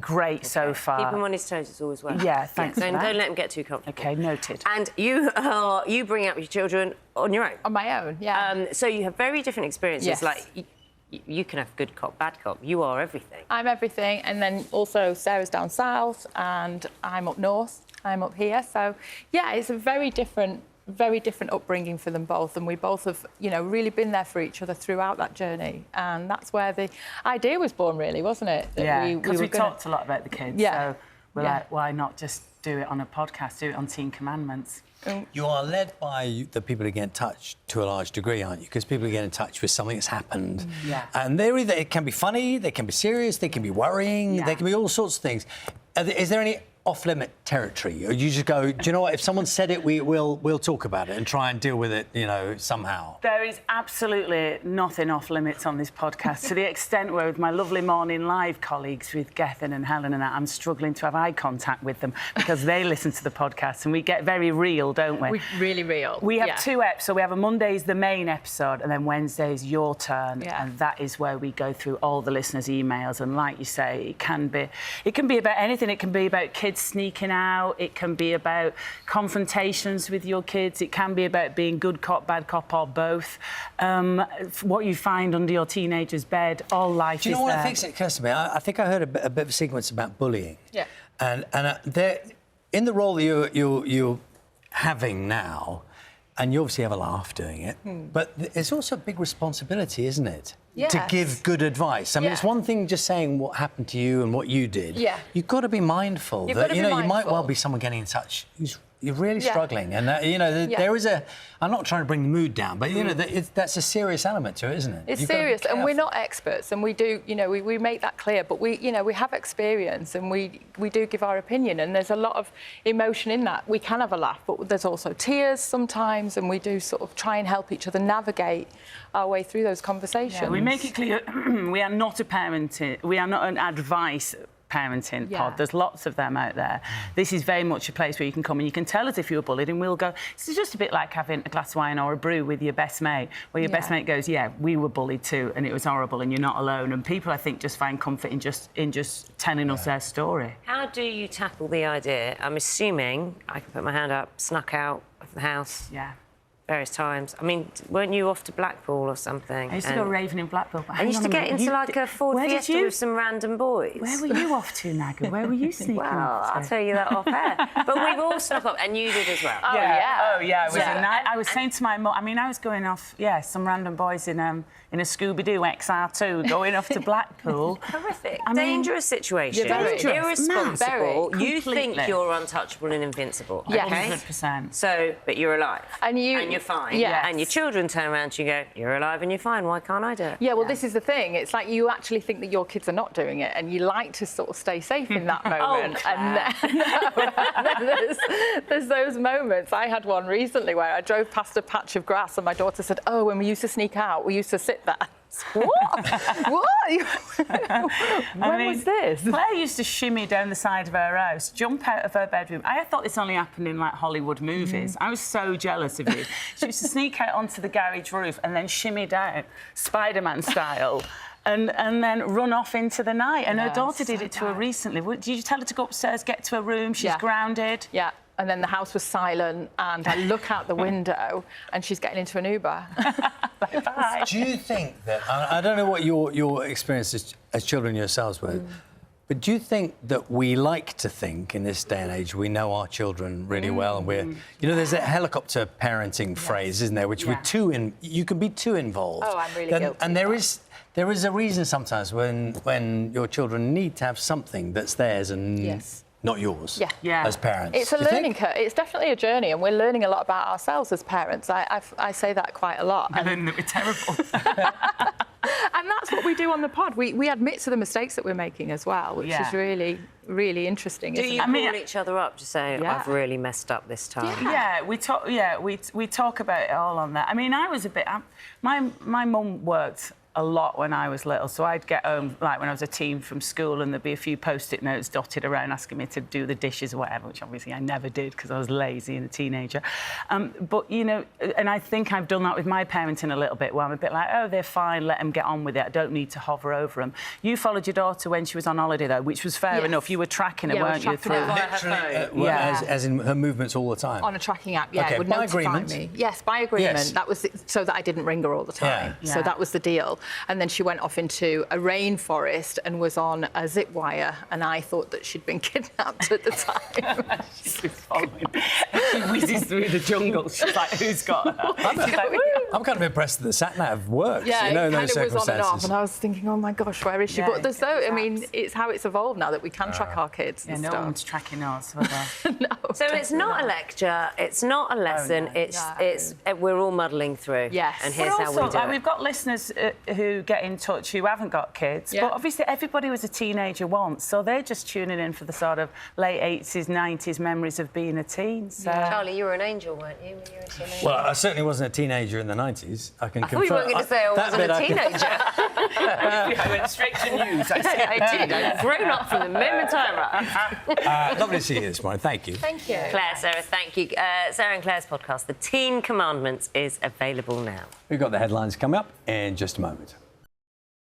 great so far. Keep him on his toes is always well. Yeah, thanks for that. Don't let him get too comfortable. OK, noted. And you bring up your children on your own? On my own, yeah. So you have very different experiences. Yes. Like, you can have good cop, bad cop. You are everything. I'm everything, and then also Sarah's down south, and I'm up north. I'm up here. So, yeah, it's a very different upbringing for them both, and we both have, you know, really been there for each other throughout that journey, and that's where the idea was born, really, wasn't it? That yeah, because we talked a lot about the kids, yeah. so we're like, why not just do it on a podcast, do it on Teen Commandments? You are led by the people who get in touch to a large degree, aren't you? Because people get in touch with something that's happened. Yeah. And they're either, it can be funny, they can be serious, they can be worrying, they can be all sorts of things. Is there any off-limit territory? Or you just go, do you know what, if someone said it, we'll talk about it and try and deal with it, you know, somehow? There is absolutely nothing off-limits on this podcast, to the extent where with my lovely Morning Live colleagues, with Gethin and Helen and that, I'm struggling to have eye contact with them because they listen to the podcast and we get very real, don't we? We're really real. We have 2 episodes. We have a Monday's the main episode and then Wednesday's your turn. Yeah. And that is where we go through all the listeners' emails. And like you say, it can be about anything. It can be about kids sneaking out. It can be about confrontations with your kids. It can be about being good cop, bad cop, or both. What you find under your teenager's bed, all life is there. Do you know what I think occurs to me? I think I heard a bit of a sequence about bullying. Yeah. And there, in the role that you're having now, and you obviously have a laugh doing it, but it's also a big responsibility, isn't it? Yes. To give good advice. I mean, it's one thing just saying what happened to you and what you did. Yeah. You've got to be mindful that, you know, you might well be someone getting in touch who's you're really struggling. And, you know, there is a... I'm not trying to bring the mood down, but, you know, that's a serious element to it, isn't it? It's serious, and we're not experts, and we do, you know, we make that clear, but we, you know, we have experience, and we do give our opinion, and there's a lot of emotion in that. We can have a laugh, but there's also tears sometimes, and we do sort of try and help each other navigate our way through those conversations. Yeah, we make it clear we are not a parenting... We are not an advice parenting pod. There's lots of them out there. This is very much a place where you can come and you can tell us if you were bullied, and we'll go, this is just a bit like having a glass of wine or a brew with your best mate, where your best mate goes, yeah, we were bullied too and it was horrible and you're not alone. And people, I think, just find comfort in just telling us their story. How do you tackle the idea? I'm assuming, I can put my hand up, snuck out of the house. Yeah. Various times. I mean, weren't you off to Blackpool or something? I used to go raving in Blackpool. I used to get into like a Ford Fiesta with some random boys. Where were you off to, Naga? Where were you sneaking well, off to? I'll tell you that off air. But we've all snuck up, and you did as well. Oh, yeah. Oh, yeah. It was a night. I was saying to my mum, I mean, I was going off, some random boys in a Scooby-Doo XR2 going off to Blackpool. Horrific. Dangerous situation. Dangerous. Irresponsible. Very. You think you're untouchable and invincible. Yes. Okay? 100%. So, but you're alive. And you're fine. Yes. And your children turn around to you and go, you're alive and you're fine, why can't I do it? Yeah, well, this is the thing. It's like you actually think that your kids are not doing it, and you like to sort of stay safe in that moment. And then there's those moments. I had one recently where I drove past a patch of grass and my daughter said, oh, when we used to sneak out, we used to sit there. What? What? When was this? Claire used to shimmy down the side of her house, jump out of her bedroom. I thought this only happened in, like, Hollywood movies. I was so jealous of you. She used to sneak out onto the garage roof and then shimmy down, Spider-Man style, and then run off into the night. And her daughter did it to her recently. Did you tell her to go upstairs, get to her room? She's grounded. Yeah. And then the house was silent, and I look out the window, and she's getting into an Uber. Bye. Do you think that... I don't know what your experiences as children yourselves were, but do you think that we like to think, in this day and age, we know our children really well, and we're... You know, there's a helicopter parenting phrase, isn't there, which you can be too involved. Oh, I'm really guilty. And there is a reason sometimes when your children need to have something that's theirs and... not yours, as parents. It's a learning curve. It's definitely a journey, and we're learning a lot about ourselves as parents. I say that quite a lot. We're learning that we're terrible. And that's what we do on the pod. We admit to the mistakes that we're making as well, which is really, really interesting. Do you call each other up to say, I've really messed up this time? Yeah, we talk. Yeah, we talk about it all on that. I mean, I was a bit. My mum worked a lot when I was little. So I'd get home, like when I was a teen from school, and there'd be a few Post-it notes dotted around asking me to do the dishes or whatever, which obviously I never did because I was lazy and a teenager. But, you know, and I think I've done that with my parenting a little bit, where I'm a bit like, oh, they're fine, let them get on with it. I don't need to hover over them. You followed your daughter when she was on holiday, though, which was fair enough. You were tracking her, weren't you, through... Literally, as in her movements all the time? On a tracking app, yeah. Okay, would by notify agreement? me. Yes, by agreement. Yes. That was so that I didn't ring her all the time. Yeah. So that was the deal. And then she went off into a rainforest and was on a zip wire, and I thought that she'd been kidnapped at the time. She's following. She whizzes through the jungle. She's like, who's got her? I'm kind of impressed that the sat-nav works, Yeah, you know, in it kind those of was on and circumstances. off, and I was thinking, oh my gosh, where is she? Yeah, But there's so, I mean, apps. it's how it's evolved now that we can track our kids Yeah, and no stuff. one's tracking us. Are they? No, So it's not a lecture, it's not a lesson, no. it's we're all muddling through. Yes. And here's But how we also, do like, it. we've got listeners who get in touch who haven't got kids, Yeah. but obviously everybody was a teenager once, so they're just tuning in for the sort of late 80s, 90s memories of being a teen. So. Charlie, you were an angel, weren't you, when you were a teenager? Well, I certainly wasn't a teenager in the 90s. I can I thought you weren't going to say I wasn't a teenager. I went straight to news. I did. I'd grown up from the moment I arrived. Lovely to see you this morning. Thank you. Thank you. Claire, Sarah, thank you. Sarah and Claire's podcast, The Teen Commandments, is available now. We've got the headlines coming up in just a moment.